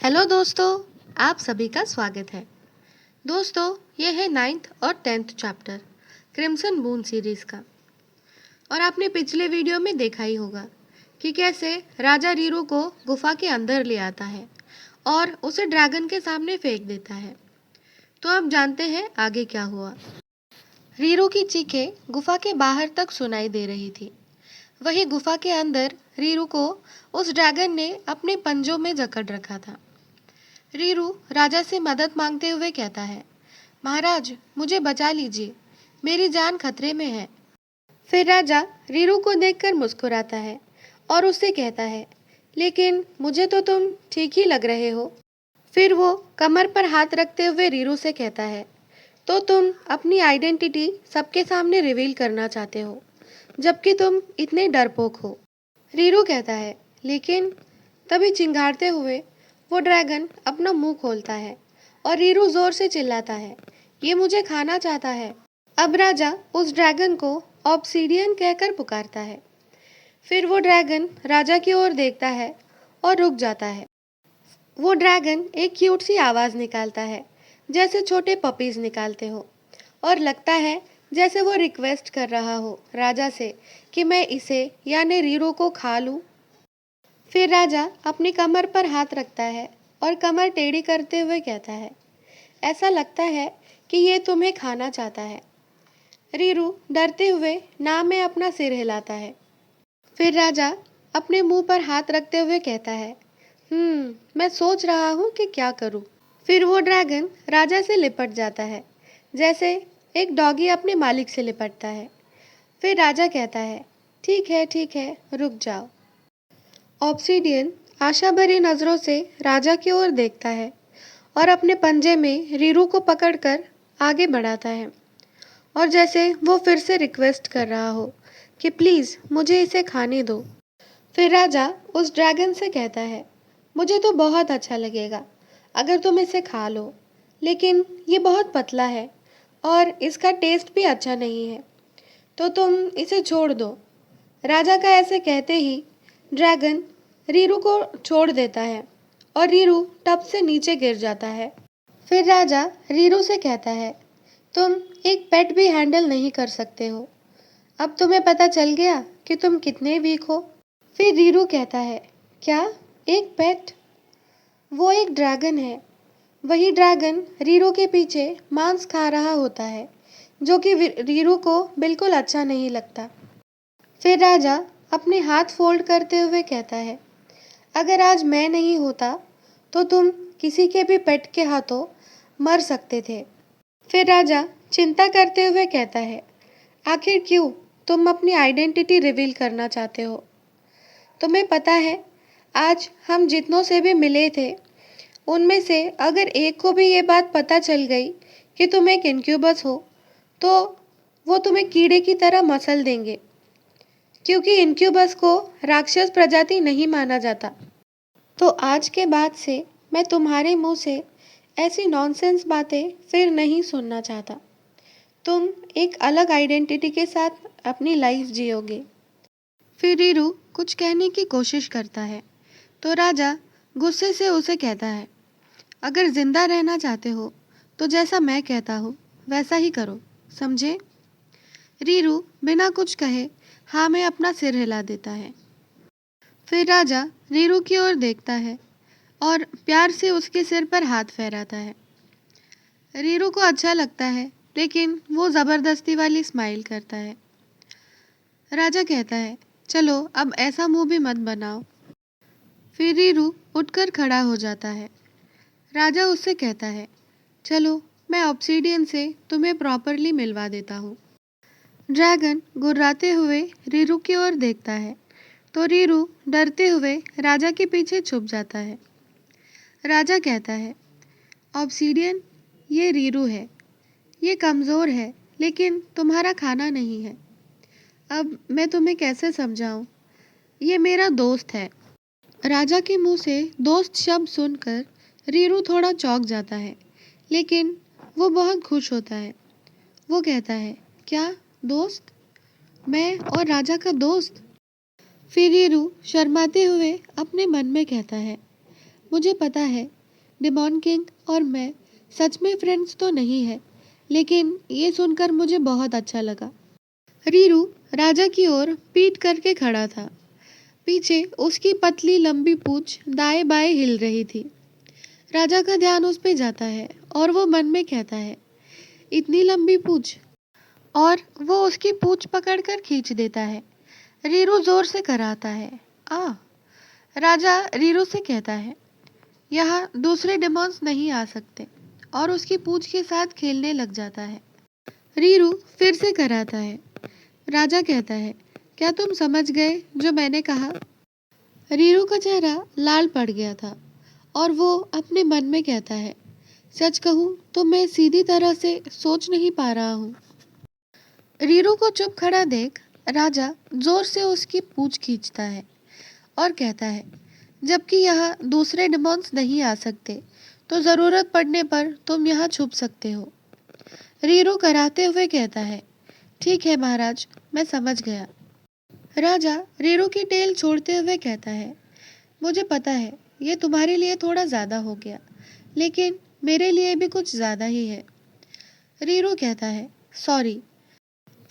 Hello दोस्तों, आप सभी का स्वागत है। दोस्तों, ये है 9th और 10th chapter crimson moon series का। और आपने पिछले वीडियो में देखा ही होगा कि कैसे राजा रीरू को गुफा के अंदर ले आता है और उसे ड्रैगन के सामने फेंक देता है। तो अब जानते हैं आगे क्या हुआ। रीरू की चीखें गुफा के बाहर तक सुनाई दे रही थी। वही गुफा के अंदर रीरू को उस ड्रैगन ने अपने पंजों में जकड़ रखा था। रीरू राजा से मदद मांगते हुए कहता है, महाराज मुझे बचा लीजिए, मेरी जान खतरे में है। फिर राजा रीरू को देखकर मुस्कुराता है और उससे कहता है, लेकिन मुझे तो तुम ठीक ही लग रहे हो। फिर वो कमर पर हाथ रखते हुए रीरू से कहता है, तो तुम अपनी आइडेंटिटी सबके सामने रिवील करना चाहते हो, जबकि तुम इतने डरपोक हो। रीरू कहता है, लेकिन तभी चिंगारते हुए वो ड्रैगन अपना मुंह खोलता है और रीरू जोर से चिल्लाता है, ये मुझे खाना चाहता है। अब राजा उस ड्रैगन को ऑब्सीडियन कहकर पुकारता है। फिर वो ड्रैगन राजा की ओर देखता है और रुक जाता है। वो ड्रैगन एक क्यूट सी आवाज़ निकालता है, जैसे छोटे पपीज़ निकालते हो, और लगता है जैसे वो रिक्वेस्ट कर रहा हो राजा से कि मैं इसे यानी रीरू को खा लूं। फिर राजा अपनी कमर पर हाथ रखता है और कमर टेढ़ी करते हुए कहता है, ऐसा लगता है कि ये तुम्हें खाना चाहता है। रीरू डरते हुए ना में अपना सिर हिलाता है। फिर राजा अपने मुंह पर हाथ रखते हुए कहता है, मैं सोच रहा हूँ कि क्या करूँ। फिर वो ड्रैगन राजा से लिपट जाता है, जैसे एक डॉगी अपने मालिक से लिपटता है। फिर राजा कहता है, ठीक है, रुक जाओ। ऑब्सीडियन आशा भरी नज़रों से राजा की ओर देखता है और अपने पंजे में रीरू को पकड़कर आगे बढ़ाता है, और जैसे वो फिर से रिक्वेस्ट कर रहा हो कि प्लीज़ मुझे इसे खाने दो। फिर राजा उस ड्रैगन से कहता है, मुझे तो बहुत अच्छा लगेगा अगर तुम इसे खा लो, लेकिन ये बहुत पतला है और इसका टेस्ट भी अच्छा नहीं है, तो तुम इसे छोड़ दो। राजा का ऐसे कहते ही ड्रैगन रीरू को छोड़ देता है और रीरू टब से नीचे गिर जाता है। फिर राजा रीरू से कहता है, तुम एक पेट भी हैंडल नहीं कर सकते हो। अब तुम्हें पता चल गया कि तुम कितने वीक हो। फिर रीरू कहता है, क्या एक पेट? वो एक ड्रैगन है। वही ड्रैगन रीरू के पीछे मांस खा रहा होता है, जो कि रीरू को बिल्कुल अच्छा नहीं लगता। फिर राजा अपने हाथ फोल्ड करते हुए कहता है, अगर आज मैं नहीं होता तो तुम किसी के भी पेट के हाथों मर सकते थे। फिर राजा चिंता करते हुए कहता है, आखिर क्यों तुम अपनी आइडेंटिटी रिवील करना चाहते हो? तुम्हें पता है, आज हम जितनों से भी मिले थे उनमें से अगर एक को भी ये बात पता चल गई कि तुम एक इनक्यूबस हो, तो वो तुम्हें कीड़े की तरह मसल देंगे, क्योंकि इनक्यूबस को राक्षस प्रजाति नहीं माना जाता। तो आज के बाद से मैं तुम्हारे मुंह से ऐसी नॉनसेंस बातें फिर नहीं सुनना चाहता। तुम एक अलग आइडेंटिटी के साथ अपनी लाइफ जियोगे। फिर रीरू कुछ कहने की कोशिश करता है, तो राजा गुस्से से उसे कहता है, अगर जिंदा रहना चाहते हो तो जैसा मैं कहता हूँ वैसा ही करो, समझे? रीरू बिना कुछ कहे हाँ में अपना सिर हिला देता है। फिर राजा रीरू की ओर देखता है और प्यार से उसके सिर पर हाथ फेराता है। रीरू को अच्छा लगता है, लेकिन वो ज़बरदस्ती वाली स्माइल करता है। राजा कहता है, चलो अब ऐसा मुंह भी मत बनाओ। फिर रीरू उठकर खड़ा हो जाता है। राजा उससे कहता है, चलो मैं ऑब्सीडियन से तुम्हें प्रॉपरली मिलवा देता हूँ। ड्रैगन गुर्राते हुए रीरू की ओर देखता है, तो रीरू डरते हुए राजा के पीछे छुप जाता है। राजा कहता है, ऑब्सीडियन, ये रीरू है। ये कमज़ोर है, लेकिन तुम्हारा खाना नहीं है। अब मैं तुम्हें कैसे समझाऊं? ये मेरा दोस्त है। राजा के मुंह से दोस्त शब्द सुनकर रीरू थोड़ा चौंक जाता है, लेकिन वो बहुत खुश होता है। वो कहता है, क्या दोस्त? मैं और राजा का दोस्त? फिर रीरू शर्माते हुए अपने मन में कहता है, मुझे पता है डिमॉन किंग और मैं सच में फ्रेंड्स तो नहीं है, लेकिन ये सुनकर मुझे बहुत अच्छा लगा। रीरू राजा की ओर पीठ करके खड़ा था। पीछे उसकी पतली लंबी पूंछ दाएं बाएं हिल रही थी। राजा का ध्यान उस पे जाता है और वो मन में कहता है, इतनी लंबी पूंछ। और वो उसकी पूंछ पकड़कर खींच देता है। रीरू जोर से कराता है, आ। राजा रीरू से कहता है, यहाँ दूसरे डिमॉन्स नहीं आ सकते, और उसकी पूंछ के साथ खेलने लग जाता है। रीरू फिर से कराता है। राजा कहता है, क्या तुम समझ गए जो मैंने कहा? रीरू का चेहरा लाल पड़ गया था और वो अपने मन में कहता है, सच कहूँ तो मैं सीधी तरह से सोच नहीं पा रहा हूँ। रीरू को चुप खड़ा देख राजा जोर से उसकी पूंछ खींचता है और कहता है, जबकि यहाँ दूसरे डिमॉन्स नहीं आ सकते, तो ज़रूरत पड़ने पर तुम यहाँ छुप सकते हो। रीरू कराते हुए कहता है, ठीक है महाराज, मैं समझ गया। राजा रीरू की टेल छोड़ते हुए कहता है, मुझे पता है ये तुम्हारे लिए थोड़ा ज़्यादा हो गया, लेकिन मेरे लिए भी कुछ ज़्यादा ही है। रीरू कहता है, सॉरी।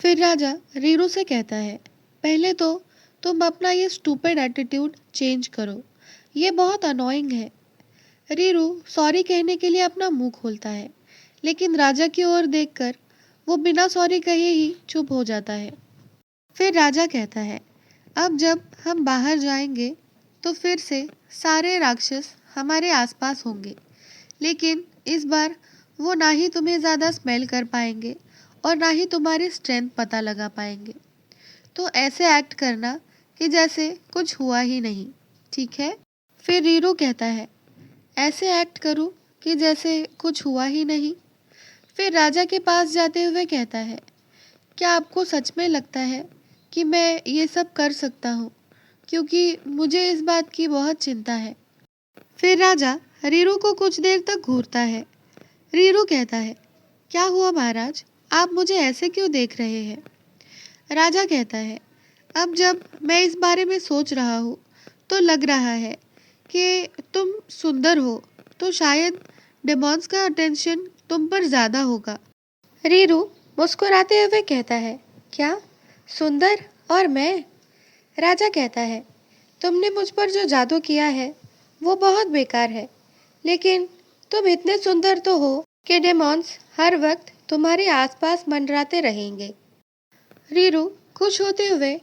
फिर राजा रीरू से कहता है, पहले तो तुम अपना ये स्टूपिड एटीट्यूड चेंज करो, ये बहुत अनोइंग है। रीरू सॉरी कहने के लिए अपना मुंह खोलता है, लेकिन राजा की ओर देखकर वो बिना सॉरी कहे ही चुप हो जाता है। फिर राजा कहता है, अब जब हम बाहर जाएंगे तो फिर से सारे राक्षस हमारे आसपास होंगे, लेकिन इस बार वो ना ही तुम्हें ज़्यादा स्मेल कर पाएंगे और ना ही तुम्हारी स्ट्रेंथ पता लगा पाएंगे। तो ऐसे एक्ट करना कि जैसे कुछ हुआ ही नहीं, ठीक है? फिर रीरू कहता है, ऐसे एक्ट करूं कि जैसे कुछ हुआ ही नहीं। फिर राजा के पास जाते हुए कहता है, क्या आपको सच में लगता है कि मैं ये सब कर सकता हूँ? क्योंकि मुझे इस बात की बहुत चिंता है। फिर राजा रीरू को कुछ देर तक घूरता है। रीरू कहता है, क्या हुआ महाराज, आप मुझे ऐसे क्यों देख रहे हैं? राजा कहता है, अब जब मैं इस बारे में सोच रहा हूँ तो लग रहा है कि तुम सुंदर हो, तो शायद डेमॉन्स का अटेंशन तुम पर ज़्यादा होगा। रीरू मुस्कुराते हुए कहता है, क्या सुंदर और मैं? राजा कहता है, तुमने मुझ पर जो जादू किया है वो बहुत बेकार है, लेकिन तुम इतने सुंदर तो हो कि डेमॉन्स हर वक्त तुम्हारे आसपास मंडराते रहेंगे। रीरू खुश होते हुए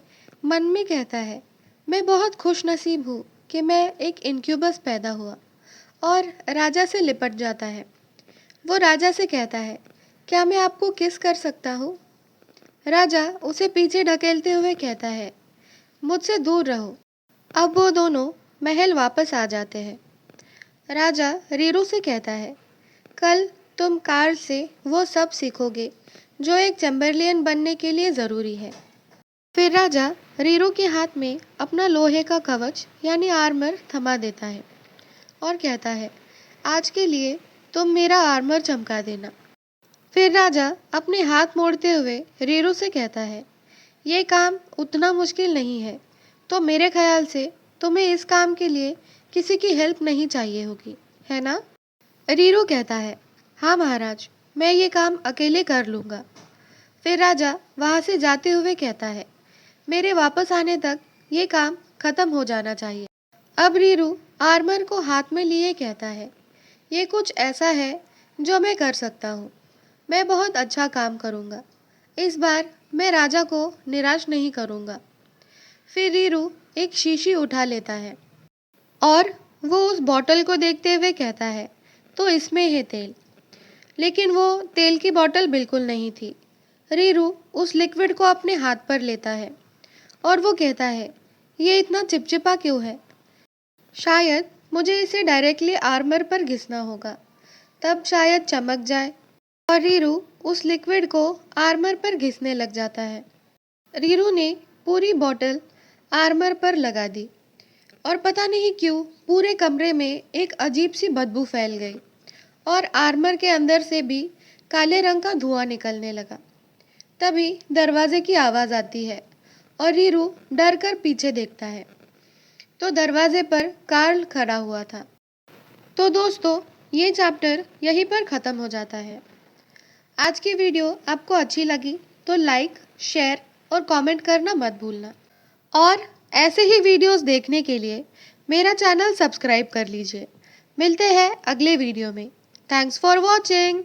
मन में कहता है, मैं बहुत खुश नसीब हूँ कि मैं एक इनक्यूबस पैदा हुआ, और राजा से लिपट जाता है। वो राजा से कहता है, क्या मैं आपको किस कर सकता हूँ? राजा उसे पीछे ढकेलते हुए कहता है, मुझसे दूर रहो। अब वो दोनों महल वापस आ जाते हैं। राजा रीरू से कहता है, कल तुम कार्ल से वो सब सीखोगे जो एक चैम्बरलियन बनने के लिए ज़रूरी है। फिर राजा रीरू के हाथ में अपना लोहे का कवच यानी आर्मर थमा देता है और कहता है, आज के लिए तुम मेरा आर्मर चमका देना। फिर राजा अपने हाथ मोड़ते हुए रीरू से कहता है, ये काम उतना मुश्किल नहीं है, तो मेरे ख्याल से तुम्हें इस काम के लिए किसी की हेल्प नहीं चाहिए होगी, है ना? रीरू कहता है, हाँ महाराज, मैं ये काम अकेले कर लूँगा। फिर राजा वहाँ से जाते हुए कहता है, मेरे वापस आने तक ये काम खत्म हो जाना चाहिए। अब रीरू आर्मर को हाथ में लिए कहता है, ये कुछ ऐसा है जो मैं कर सकता हूँ। मैं बहुत अच्छा काम करूँगा। इस बार मैं राजा को निराश नहीं करूँगा। फिर रीरू एक शीशी उठा लेता है और वो उस बॉटल को देखते हुए कहता है, तो इसमें है तेल। लेकिन वो तेल की बॉटल बिल्कुल नहीं थी। रीरू उस लिक्विड को अपने हाथ पर लेता है और वो कहता है, ये इतना चिपचिपा क्यों है? शायद मुझे इसे डायरेक्टली आर्मर पर घिसना होगा, तब शायद चमक जाए। और रीरू उस लिक्विड को आर्मर पर घिसने लग जाता है। रीरू ने पूरी बॉटल आर्मर पर लगा दी और पता नहीं क्यों पूरे कमरे में एक अजीब सी बदबू फैल गई और आर्मर के अंदर से भी काले रंग का धुआं निकलने लगा। तभी दरवाजे की आवाज़ आती है और रीरू डर कर पीछे देखता है, तो दरवाजे पर कार्ल खड़ा हुआ था। तो दोस्तों, ये चैप्टर यहीं पर ख़त्म हो जाता है। आज की वीडियो आपको अच्छी लगी तो लाइक, शेयर और कमेंट करना मत भूलना। और ऐसे ही वीडियोस देखने के लिए मेरा चैनल सब्सक्राइब कर लीजिए। मिलते हैं अगले वीडियो में। Thanks for watching.